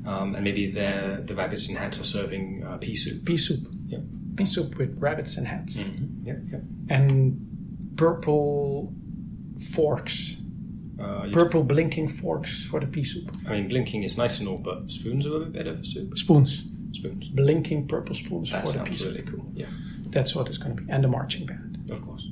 And maybe the rabbits and hats are serving pea soup. Pea soup. Yeah. Pea soup with rabbits and hats. Mm-hmm. Yeah. And purple forks. Purple blinking forks for the pea soup. I mean, blinking is nice and all, but spoons are a bit better for soup. Spoons. Blinking purple spoons that for the pea sounds soup. really cool. Yeah. That's what it's going to be. And the marching band. Of course.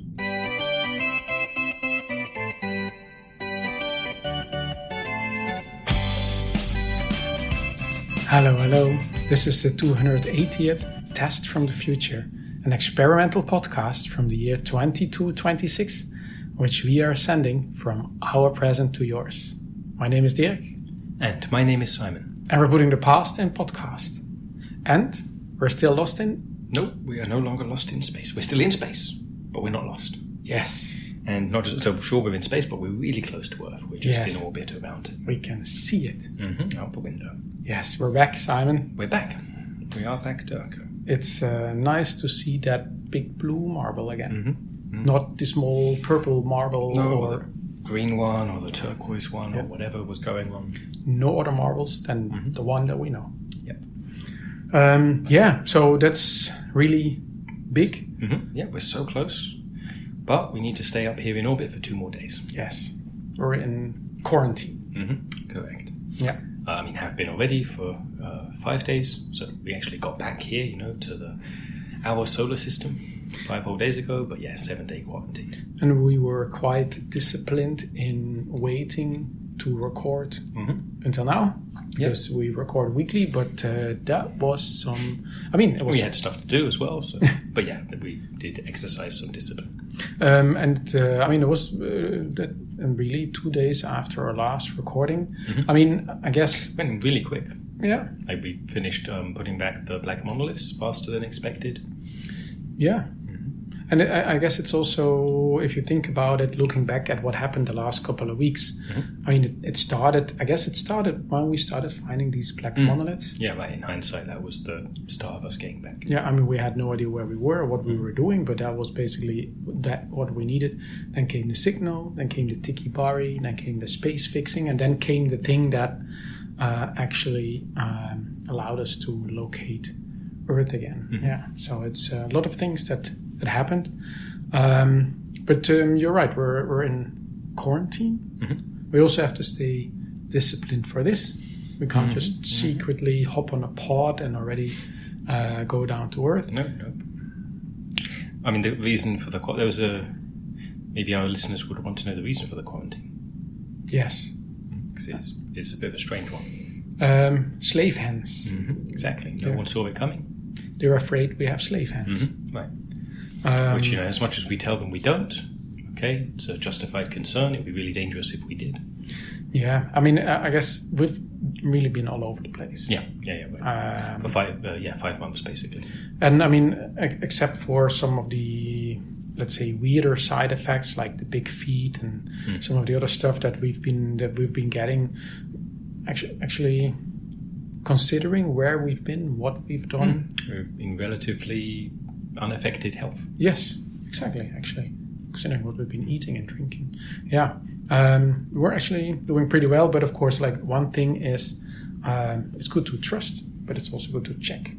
Hello. This is the 280th Test from the Future, an experimental podcast from the year 2226, which we are sending from our present to yours. My name is Dirk. And my name is Simon. And we're putting the past in podcast. And we're still lost in... No, we are no longer lost in space. We're still in space, but we're not lost. Yes. And not just, so sure we're in space, but we're really close to Earth. We're just in orbit around it. We can see it. Out the window. Yes, we're back, Simon. We're back. We are back, Dirk. It's nice to see that big blue marble again. Not the small purple marble or... the green one or the turquoise one or whatever was going on. No other marbles than the one that we know. Yep. So that's really big. Yeah, we're so close. But we need to stay up here in orbit for 2 more days. Yes. We're in quarantine. Correct. Yeah. Have been already for 5 days. So we actually got back here, to our solar system 5 whole days ago. But 7-day quarantine. And we were quite disciplined in waiting to record until now. Because we record weekly, but that was some... we had stuff to do as well. So. But we did exercise some discipline. It was really 2 days after our last recording. I guess... It went really quick. Yeah. We finished putting back the black monoliths faster than expected. Yeah. And I guess it's also, if you think about it, looking back at what happened the last couple of weeks, it started when we started finding these black monoliths. Yeah, right. In hindsight, that was the start of us getting back. Yeah, we had no idea where we were, what we were doing, but that was basically what we needed. Then came the signal, then came the Tiki Bari, then came the space fixing, and then came the thing that actually allowed us to locate Earth again. Yeah, so it's a lot of things that happened. But you're right, we're in quarantine. We also have to stay disciplined for this. We can't just secretly hop on a pod and already go down to Earth. No. The reason for there was maybe our listeners would want to know the reason for the quarantine. Yes. Because it's a bit of a strange one. Slave hens. Exactly. No one saw it coming. They're afraid we have slave hens. Right. Which, as much as we tell them we don't, okay, it's a justified concern. It would be really dangerous if we did. Yeah, I guess we've really been all over the place. Yeah. Right. For 5 months, basically. And, except for some of the, let's say, weirder side effects, like the big feet and some of the other stuff that we've been getting, actually considering where we've been, what we've done. We're in relatively unaffected health. Yes, exactly, actually. Considering what we've been eating and drinking. Yeah. We're actually doing pretty well, but of course, one thing is it's good to trust, but it's also good to check.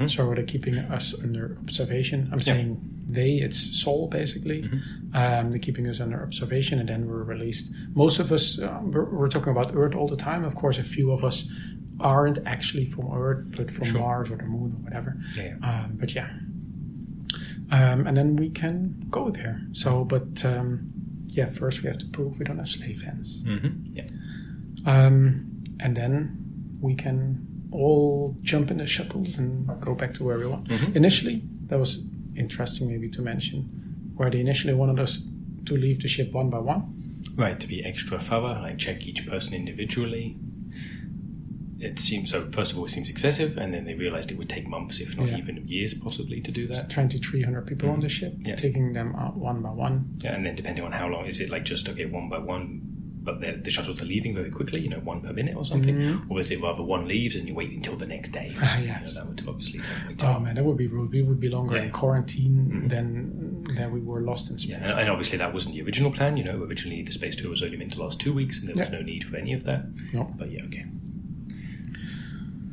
So they're keeping us under observation. I'm saying it's Sol, basically. They're keeping us under observation, and then we're released. Most of us, we're talking about Earth all the time. Of course, a few of us aren't actually from Earth, but from Mars or the Moon or whatever. And then we can go there. So, but first we have to prove we don't have slave hens. And then we can all jump in the shuttles and go back to where we want. Initially, that was interesting maybe to mention, where they initially wanted us to leave the ship one by one. Right, to be extra thorough, check each person individually. It seems so. First of all, it seems excessive, and then they realized it would take months, if not even years, possibly, to do that. 2,300 people on the ship, taking them out one by one. Yeah, and then depending on how long, is it just one by one, but the shuttles are leaving very quickly, 1 per minute or something, or is it rather one leaves and you wait until the next day? Yes, that would obviously take time. Oh man, that would be rude. We would be longer in quarantine than we were lost in space. Yeah, and obviously that wasn't the original plan. Originally the space tour was only meant to last 2 weeks, and there was no need for any of that. No, but okay.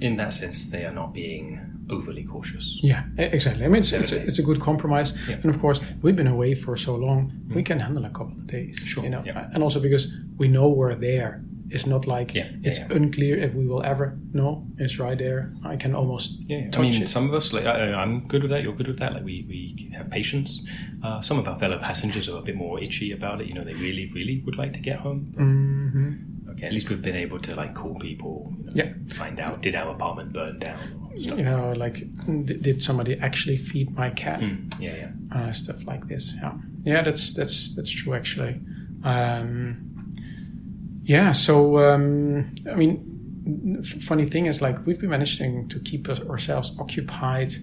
in that sense, they are not being overly cautious. Yeah, exactly. I mean, it's a good compromise. Yeah. And of course, we've been away for so long, we can handle a couple of days. Sure. And also because we know we're there. It's not like it's unclear if we will ever. No, it's right there. I can almost touch it. Some of us, like I'm good with that. You're good with that. Like we have patience. Some of our fellow passengers are a bit more itchy about it. They really, really would like to get home. Mm-hmm. Okay, at least we've been able to like call people. Find out, did our apartment burn down? Or stuff. Like did somebody actually feed my cat? Stuff like this. Yeah, that's true actually. So I mean, funny thing is, like, we've been managing to keep ourselves occupied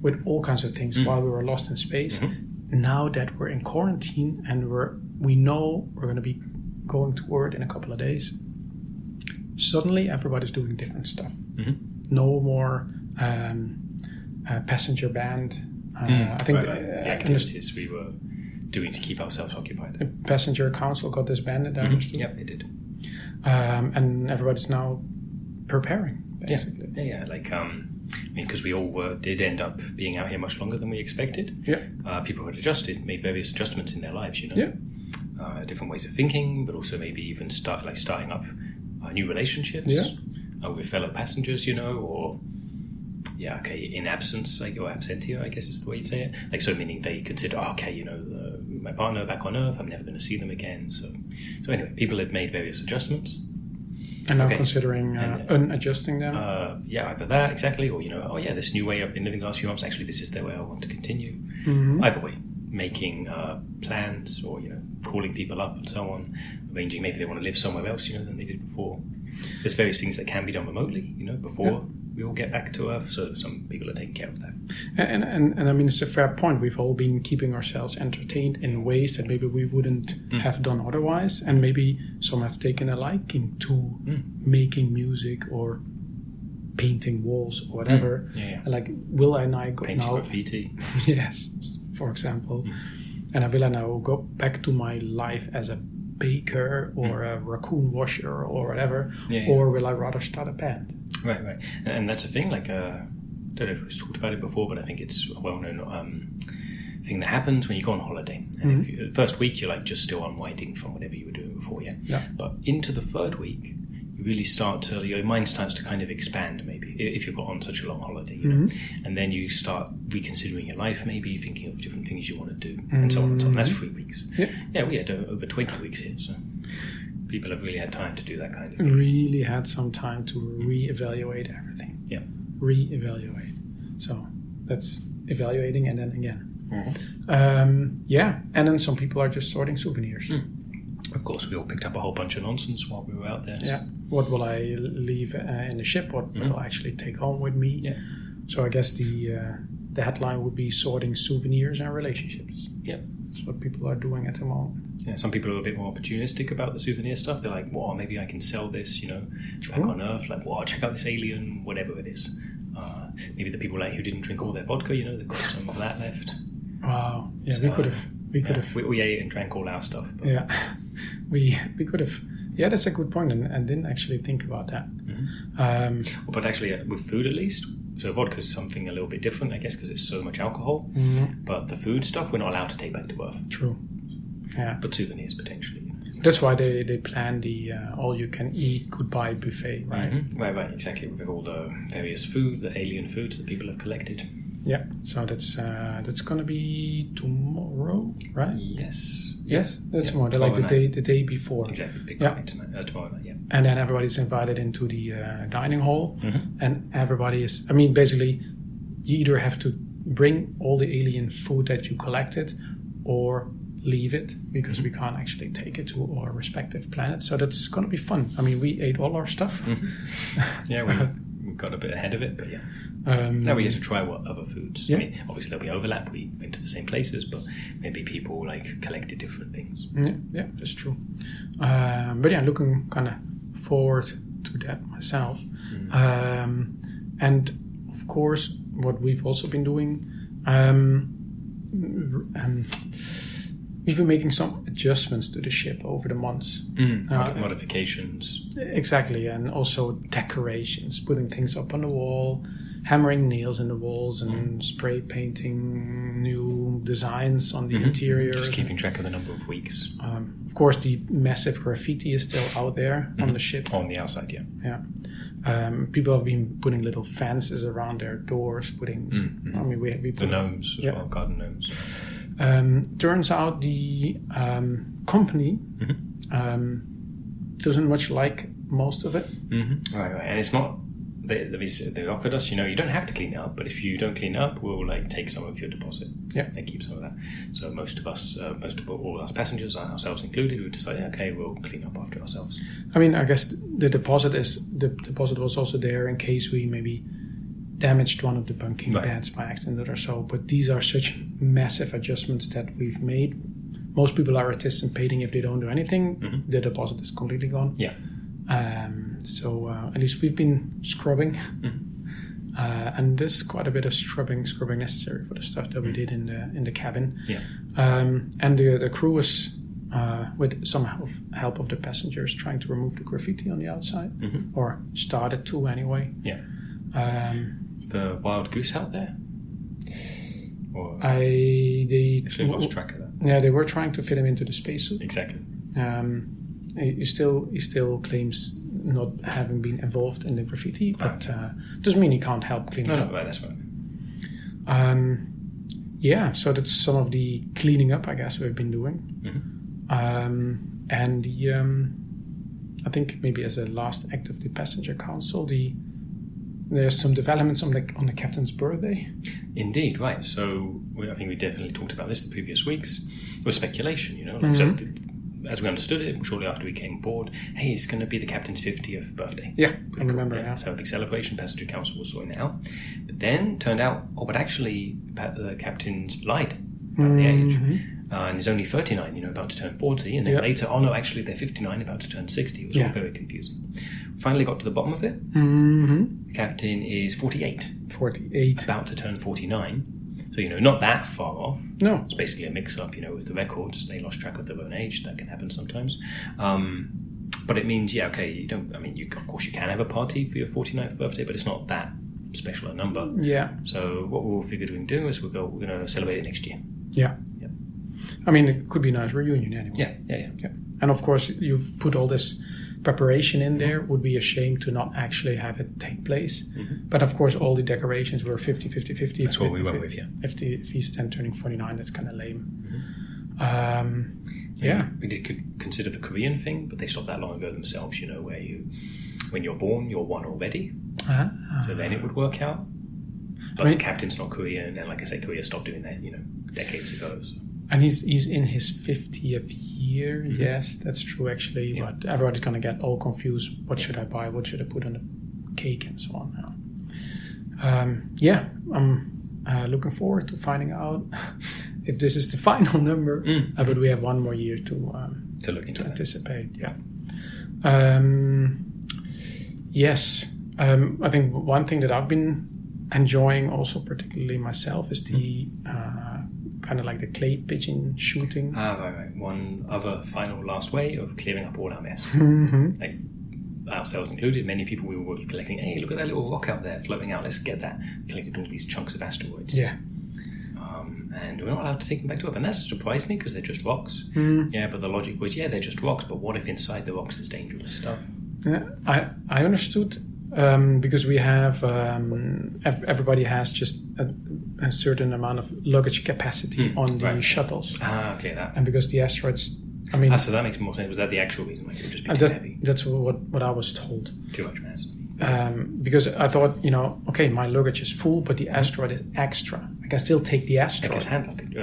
with all kinds of things while we were lost in space. Mm-hmm. Now that we're in quarantine and we know we're going to be going to Earth in a couple of days, suddenly everybody's doing different stuff. Mm-hmm. No more passenger band. I think the activities we were doing to keep ourselves occupied. The passenger council got disbanded. I understood. Yep, they did. And everybody's now preparing, basically. Because we all did end up being out here much longer than we expected. Yeah. People had made various adjustments in their lives, Yeah. Different ways of thinking, but also maybe even starting up new relationships with fellow passengers, or in absence, like, or absentia, I guess is the way you say it. Like, so meaning they consider, my partner back on Earth, I'm never going to see them again. So anyway, people had made various adjustments. And now considering unadjusting them? Either that, exactly, or, this new way I've been living the last few months, actually this is the way I want to continue. Mm-hmm. Either way, making plans or, calling people up and so on, arranging maybe they want to live somewhere else, than they did before. There's various things that can be done remotely, before we all get back to Earth, so some people are taking care of that. And I mean, it's a fair point. We've all been keeping ourselves entertained in ways that maybe we wouldn't have done otherwise, and maybe some have taken a liking to making music or painting walls or whatever. Like, will I now go painting graffiti? Yes, for example. And will I now go back to my life as a baker or a raccoon washer or whatever, or will I rather start a band? Right. And that's a thing, like, I don't know if we've talked about it before, but I think it's a well-known thing that happens when you go on holiday. And if the first week you're like just still unwinding from whatever you were doing before, but into the third week, you really your mind starts to kind of expand, maybe, if you've got on such a long holiday, and then you start reconsidering your life, maybe thinking of different things you want to do, and so on and so on. That's 3 weeks. We had over 20 weeks here, so people have really had time to do that kind of thing. Really had some time to reevaluate everything. Reevaluate. So that's evaluating and then again. And then some people are just sorting souvenirs. Of course, we all picked up a whole bunch of nonsense while we were out there. So. What will I leave in the ship? What will I actually take home with me? So I guess the headline would be sorting souvenirs and relationships. That's what people are doing at the moment. Some people are a bit more opportunistic about the souvenir stuff. They're like, well, maybe I can sell this, back on Earth. Like, well, check out this alien, whatever it is. Maybe the people who didn't drink all their vodka, they've got some of that left. Wow. Yeah, so, we could have. We ate and drank all our stuff. But. Yeah, we could have. Yeah, that's a good point, and didn't actually think about that. But actually, with food at least, so vodka is something a little bit different, I guess, because it's so much alcohol. But the food stuff, we're not allowed to take back to Earth. True. Yeah. But souvenirs potentially. That's why they plan the all-you-can-eat goodbye buffet, right? Right, exactly. With all the various food, the alien foods that people have collected. Yeah, so that's going to be tomorrow, right? Yes, that's tomorrow. Like the day before. Exactly, big night tomorrow night, And then everybody's invited into the dining hall, and everybody is. I mean, basically, you either have to bring all the alien food that you collected, or leave it because we can't actually take it to our respective planets. So that's going to be fun. I mean, we ate all our stuff. We got a bit ahead of it, but now we get to try what other foods. I mean, obviously there'll be overlap. We went to the same places, but maybe people collected different things. Yeah, that's true. But looking kind of forward to that myself. And of course, what we've also been doing, we've been making some adjustments to the ship over the months. Modifications. Exactly, and also decorations, putting things up on the wall, hammering nails in the walls, and spray painting new designs on the interior. Just keeping track of the number of weeks. Of course, the massive graffiti is still out there on the ship. On the outside, yeah. Yeah. People have been putting little fences around their doors, putting... I mean, we put... The gnomes as well, garden gnomes. Turns out the company doesn't much like most of it. Right. And it's not... They offered us, you don't have to clean it up, but if you don't clean it up, we'll take some of your deposit. Yeah. They keep some of that. So most of all us passengers, ourselves included, we decided, okay, we'll clean up after ourselves. I mean, I guess the deposit was also there in case we maybe damaged one of the bunking beds by accident or so. But these are such massive adjustments that we've made. Most people are anticipating if they don't do anything, the deposit is completely gone. Yeah. So at least we've been scrubbing, and there's quite a bit of scrubbing necessary for the stuff that we did in the cabin. Yeah. And the crew was with some help of the passengers trying to remove the graffiti on the outside, or started to anyway. Yeah. Is the wild goose out there? Or they actually lost track of that. Yeah, they were trying to fit him into the spacesuit. Exactly. He still claims not having been involved in the graffiti, but doesn't mean he can't help cleaning up. No, that's right. Yeah, so that's some of the cleaning up, I guess, we've been doing. And I think maybe as a last act of the passenger council, there's some developments on the captain's birthday. Indeed, right. So I think we definitely talked about this the previous weeks. It was speculation, so as we understood it, shortly after we came aboard, hey, it's going to be the captain's 50th birthday. Yeah, I remember now. So a big celebration, passenger council was sorting it out. But then turned out, but actually the captain's lied about the age. And he's only 39, about to turn 40. And then later, actually they're 59, about to turn 60. It was all very confusing. Finally got to the bottom of it. The captain is 48. 48. About to turn 49. So, not that far off. No. It's basically a mix-up, with the records. They lost track of their own age. That can happen sometimes. But it means, of course you can have a party for your 49th birthday, but it's not that special a number. Yeah. So what we'll figure doing is we're going to celebrate it next year. Yeah. Yep. I mean, it could be a nice reunion anyway. Yeah. And of course, you've put all this preparation in there. Would be a shame to not actually have it take place. But of course, all the decorations were 50-50-50. That's what we went with, yeah. If he's then turning 49, that's kind of lame. We did consider the Korean thing, but they stopped that long ago themselves, where when you're born, you're one already. So then it would work out. But the captain's not Korean, and like I say, Korea stopped doing that, decades ago. So. And he's in his 50th year. Yes, that's true actually. Yeah. But everybody's going to get all confused. What should I buy? What should I put on the cake and so on? I'm looking forward to finding out if this is the final number. But we have one more year to look into, to anticipate. Yeah. Yes. I think one thing that I've been enjoying also particularly myself is the kind of like the clay pigeon shooting. Right. One other final last way of clearing up all our mess. Like ourselves included, many people we were collecting, hey, look at that little rock out there floating out, let's get that. Collected all these chunks of asteroids. Yeah. And we're not allowed to take them back to Earth. And that surprised me because they're just rocks. Yeah, but the logic was, they're just rocks, but what if inside the rocks there's dangerous stuff? Yeah, I understood because we have everybody has just a certain amount of luggage capacity on the shuttles. Okay, that. And because the asteroids, so that makes more sense. Was that the actual reason? Like it would just be too heavy? That's what I was told. Too much mass. Because I thought, okay, my luggage is full, but the asteroid is extra. I can still take the asteroid. Like his hand luggage.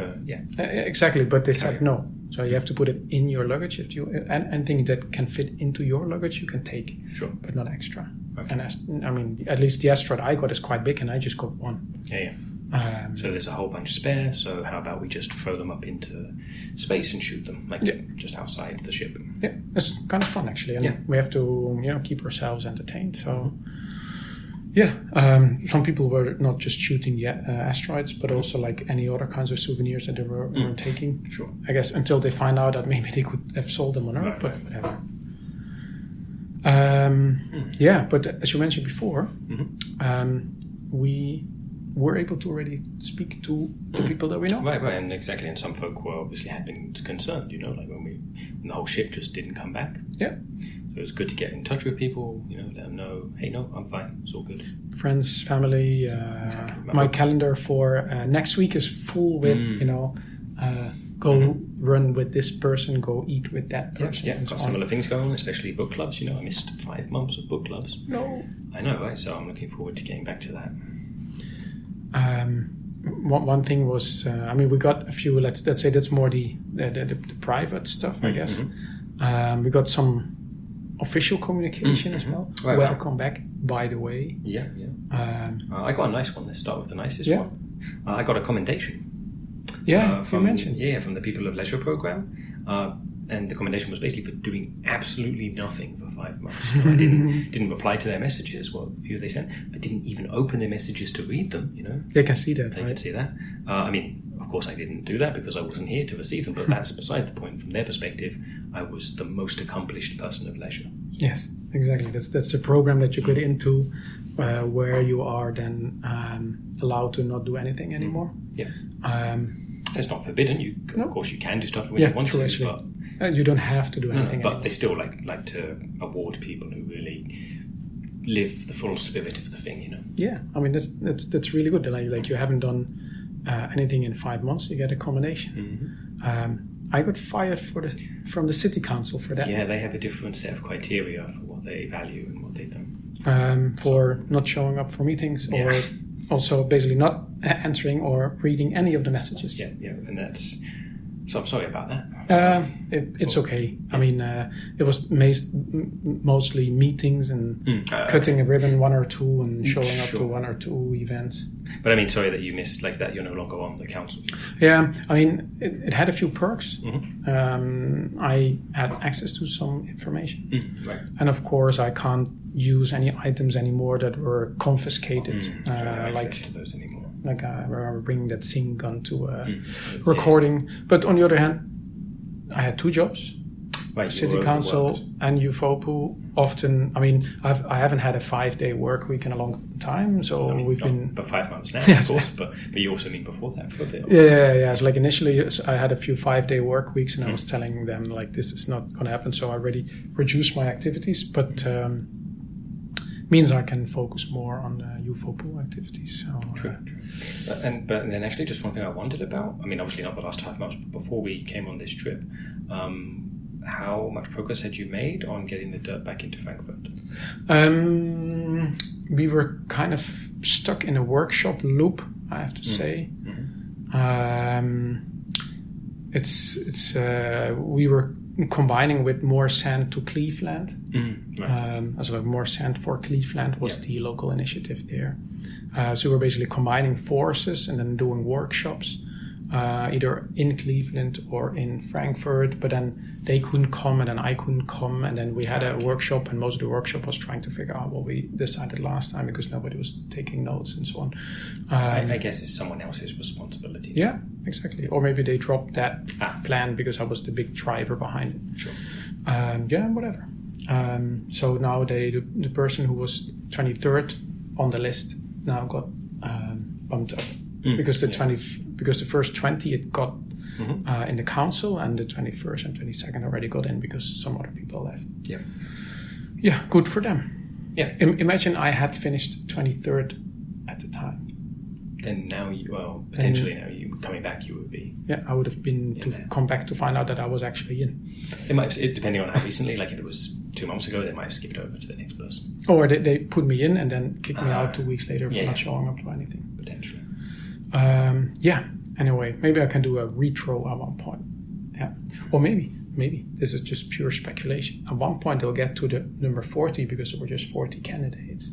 Exactly, but they said no. So you have to put it in your luggage. If you anything that can fit into your luggage, you can take. Sure, but not extra. Okay. And at least the asteroid I got is quite big, and I just got one. Yeah. So there's a whole bunch spare. So how about we just throw them up into space and shoot them, just outside the ship? Yeah, it's kind of fun actually, and we have to keep ourselves entertained. So Yeah, some people were not just shooting the asteroids, but also like any other kinds of souvenirs that they were taking. Sure. I guess until they find out that maybe they could have sold them on Earth, but whatever. Yeah, but as you mentioned before, we were able to already speak to the people that we know. Right, and exactly. And some folk were obviously had been concerned, like when the whole ship just didn't come back. Yeah. So it's good to get in touch with people, let them know, hey, no, I'm fine, it's all good. Friends, family. Exactly. My calendar for next week is full with, go run with this person, go eat with that person. Yeah, got similar things going on, especially book clubs. I missed 5 months of book clubs. No. I know, right? So I'm looking forward to getting back to that. One thing was, we got a few. Let's say that's more the private stuff, I guess. We got some official communication as well. Right, Welcome back, by the way. Yeah. I got a nice one. Let's start with the nicest one. I got a commendation. Yeah, you mentioned. Yeah, from the People of Leisure program. And the commendation was basically for doing absolutely nothing for 5 months. I didn't reply to their messages, what few they sent. I didn't even open their messages to read them, They can see that, They can see that. Of course I didn't do that because I wasn't here to receive them, but that's beside the point. From their perspective, I was the most accomplished person of leisure. Yes, exactly. That's the program that you get into where you are then allowed to not do anything anymore. Yeah. It's not forbidden. Of course, you can do stuff when you want to, but you don't have to do anything. But they still like to award people who really live the full spirit of the thing. Yeah, that's really good. Like you haven't done anything in 5 months, you get a commendation. I got fired from the city council for that. Yeah, they have a different set of criteria for what they value and what they don't. For not showing up for meetings or also basically not answering or reading any of the messages. Yeah, and that's... So I'm sorry about that. It's okay. It was mostly meetings and cutting a ribbon, 1 or 2, and showing up to 1 or 2 events. But sorry that you missed that you're no longer on the council. Yeah, it had a few perks. I had access to some information. Right. And of course, I can't use any items anymore that were confiscated. I don't have access to those anymore. Like I remember bringing that SING gun to recording. But on the other hand, I had 2 jobs. Right, City Council and UFOPU. Often, I haven't had a 5-day work week in a long time, so we've been... But 5 months now, of course, but you also mean before that for a bit? Yeah. So initially, I had a few 5-day work weeks, and I was telling them, this is not going to happen, so I already reduced my activities, but means I can focus more on the UFOPU activities. So, True. But then actually, just one thing I wondered about, obviously not the last 5 months, but before we came on this trip, how much progress had you made on getting the Dirk back into Frankfurt? We were kind of stuck in a workshop loop, I have to say. We were combining with more sand to Cleveland. Right. More sand for Cleveland was the local initiative there. So we were basically combining forces and then doing workshops, either in Cleveland or in Frankfurt, but then they couldn't come and then I couldn't come, and then we had a workshop, and most of the workshop was trying to figure out what we decided last time because nobody was taking notes and so on. I guess it's someone else's responsibility. Yeah, exactly. Or maybe they dropped that plan because I was the big driver behind it. Sure. Whatever. So now the person who was 23rd on the list now got bumped up because the first 20 it got in the council, and the 21st and 22nd already got in because some other people left. Yeah, good for them. Yeah, imagine I had finished 23rd at the time. Then now potentially now you coming back, you would be. Yeah, I would have been come back to find out that I was actually in. Depending on how recently, if it was 2 months ago, they might have skipped over to the next person. Or they put me in and then kicked me out 2 weeks later for not showing up to anything. Potentially. Anyway, maybe I can do a retro at one point. Yeah. Or maybe this is just pure speculation. At one point they'll get to the number 40 because there were just 40 candidates.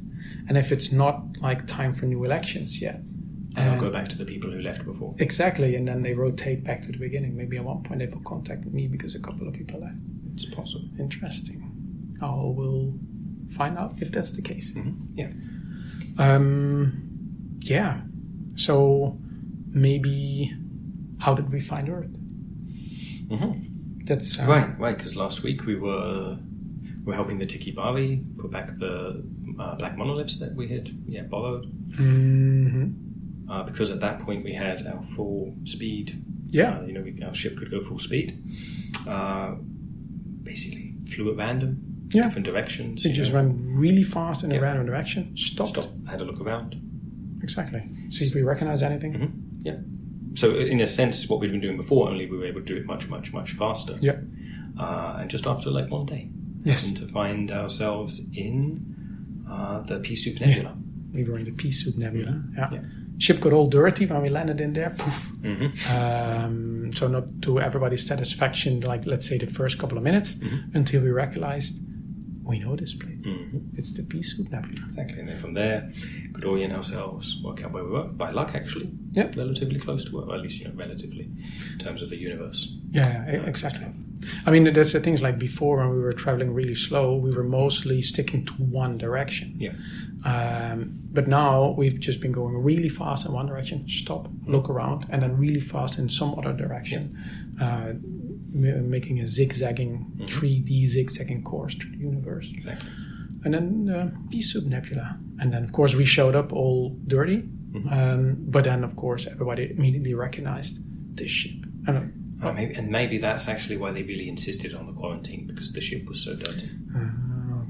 And if it's not time for new elections yet. And I'll go back to the people who left before. Exactly, and then they rotate back to the beginning. Maybe at one point they will contact me because a couple of people left. It's possible. Interesting. I will find out if that's the case. Yeah. Yeah. So maybe, how did we find Earth? Mm-hmm. That's right. Because last week we were helping the Tiki Bari put back the black monoliths that we had borrowed. Mm-hmm. Because at that point we had our full speed. Yeah. Our ship could go full speed. Basically flew at random. Yeah. Different directions. It just went really fast in a random direction. Stopped. Had a look around. Exactly. See if we recognize anything. Mm-hmm. Yeah. So in a sense, what we'd been doing before, only we were able to do it much, much, much faster. Yeah. And just after like one day, yes, and to find ourselves in the Pea Soup Nebula. Yeah. We were in the Pea Soup Nebula. Mm-hmm. Yeah. Ship got all dirty when we landed in there. Poof. Mm-hmm. So not to everybody's satisfaction, like let's say the first couple of minutes, until we realized we know this place. Mm-hmm. It's the Pea Soup Nebula. Exactly. And then from there, could orient ourselves, work out where we were. By luck, actually. Yep. Relatively close to where, or at least, relatively, in terms of the universe. Yeah, exactly. I mean, that's the things like before when we were traveling really slow, we were mostly sticking to one direction. Yeah. But now we've just been going really fast in one direction, stop, look around, and then really fast in some other direction, making a zigzagging, 3D zigzagging course through the universe. Exactly. And then Pea Soup Nebula. And then, of course, we showed up all dirty. But then, of course, everybody immediately recognized this ship. Maybe that's actually why they really insisted on the quarantine, because the ship was so dirty.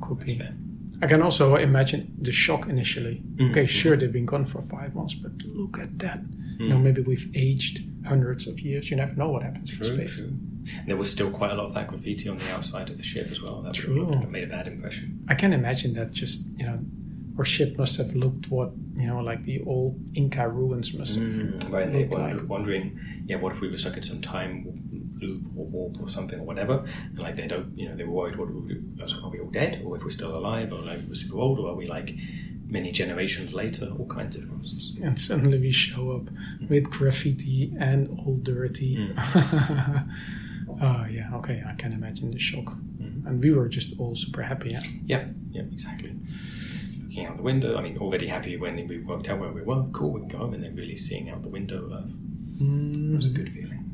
Could be. Fair. I can also imagine the shock initially. Okay, sure, they've been gone for 5 months, but look at that. Maybe we've aged hundreds of years. You never know what happens in space. True. And there was still quite a lot of that graffiti on the outside of the ship as well. That would have made a bad impression. I can imagine that just, our ship must have looked like the old Inca ruins must have Right, they were like. wondering, what if we were stuck in some time loop or warp or something or whatever, and like they were worried, what would we do? So are we all dead, or if we're still alive, or like we're super old, or are we like many generations later, all kinds of nonsense. And suddenly we show up with graffiti and all dirty. Okay, I can imagine the shock. And we were just all super happy. Yeah, exactly. Looking out the window, already happy when we worked out where we were. Cool, we can go home, and then really seeing out the window Earth. It was a good feeling.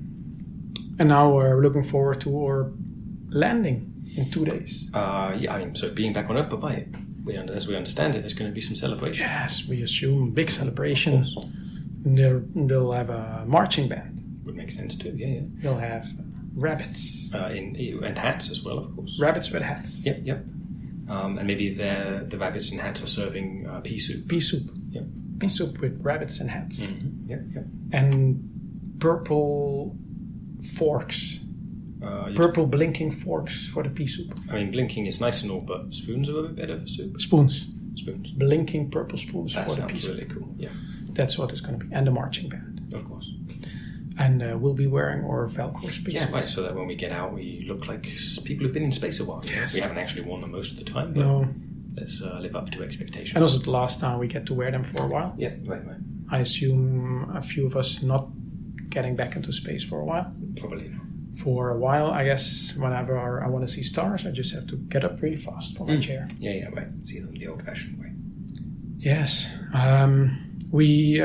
And now we're looking forward to our landing in 2 days. So being back on Earth, but as we understand it, there's going to be some celebration. Yes, we assume big celebration. They'll have a marching band. Would make sense too. Yeah. They'll have rabbits. And hats as well, of course. Rabbits with hats. Yep. And maybe the rabbits and hats are serving pea soup. Pea soup. Yep. Pea soup with rabbits and hats. Mm-hmm. Yep. And purple forks. Purple blinking forks for the pea soup. Blinking is nice and all, but spoons are a bit better for soup. Spoons. Blinking purple spoons that for the pea soup. That sounds really cool, yeah. That's what it's going to be. And the marching band. Of course. And we'll be wearing our Velcro spacesuits. Yeah, right, so that when we get out, we look like people who've been in space a while. Yes. We haven't actually worn them most of the time, but let's live up to expectations. And also the last time we get to wear them for a while. Yeah, right. I assume a few of us not getting back into space for a while. Probably not. For a while, I guess, whenever I want to see stars, I just have to get up really fast from my chair. Yeah, right. See them the old-fashioned way. Yes. We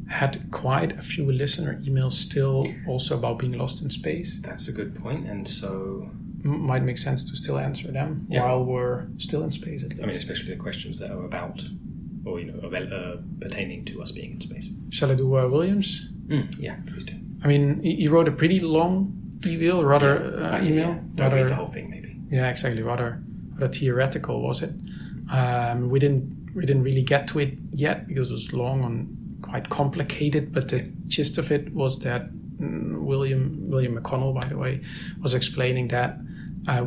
had quite a few listener emails still also about being lost in space. That's a good point, and so... Might make sense to still answer them while we're still in space at least. Especially the questions that are about, or, pertaining to us being in space. Shall I do Williams? Yeah, please do. He wrote a pretty long email, email. Don't read the whole thing, maybe. Yeah, exactly. Rather theoretical, was it? We didn't really get to it yet because it was long and quite complicated. But the gist of it was that William McConnell, by the way, was explaining that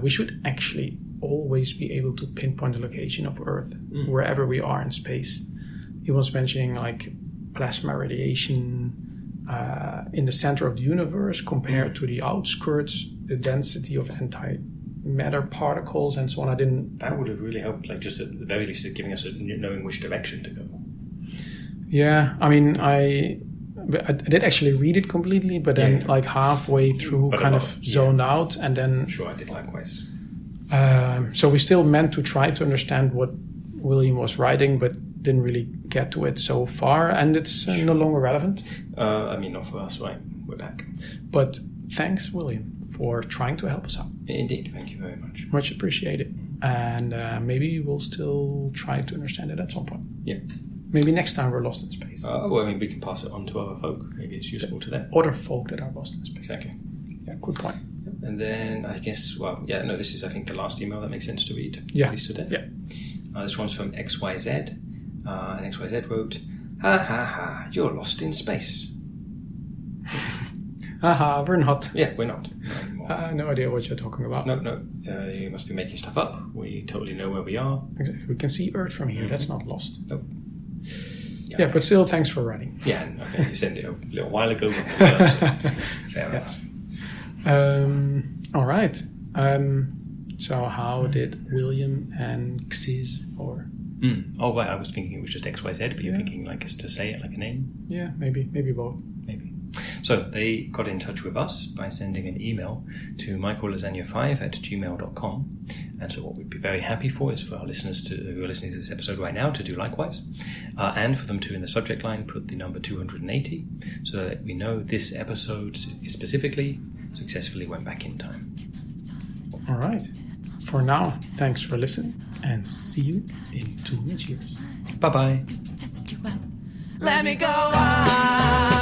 we should actually always be able to pinpoint the location of Earth wherever we are in space. He was mentioning like plasma radiation. In the center of the universe compared to the outskirts, the density of antimatter particles and so on. That would have really helped, like just at the very least giving us knowing which direction to go. Yeah, I did actually read it completely, but then like halfway through zoned out, and then... Sure, I did likewise. So we still meant to try to understand what William was writing, but didn't really get to it so far, and it's no longer relevant. Not for us, right? We're back. But thanks, William, for trying to help us out. Indeed, thank you very much. Much appreciated. And maybe we'll still try to understand it at some point. Yeah. Maybe next time we're lost in space. We can pass it on to other folk. Maybe it's useful to them. Other folk that are lost in space. Exactly. Yeah, good point. And then I guess, this is, I think, the last email that makes sense to read. Yeah. At least today. Yeah. This one's from XYZ. And XYZ wrote, "Ha ha ha, you're lost in space." Haha, we're not. Yeah, we're not. Not anymore. No idea what you're talking about. No. You must be making stuff up. We totally know where we are. Exactly. We can see Earth from here. That's not lost. Nope. Yeah, but still, thanks for writing. Yeah, okay. You sent it a little while ago. Fair enough. All right. So how did William and Xiz or... Oh, right. I was thinking it was just XYZ, but you're thinking like to say it like a name? Yeah, maybe both. Maybe. So they got in touch with us by sending an email to michaellasagna5@gmail.com. And so what we'd be very happy for is for our listeners who are listening to this episode right now to do likewise. And for them to, in the subject line, put the number 280 so that we know this episode specifically successfully went back in time. All right. For now, thanks for listening and see you in 2 years. Bye-bye. Let me go on.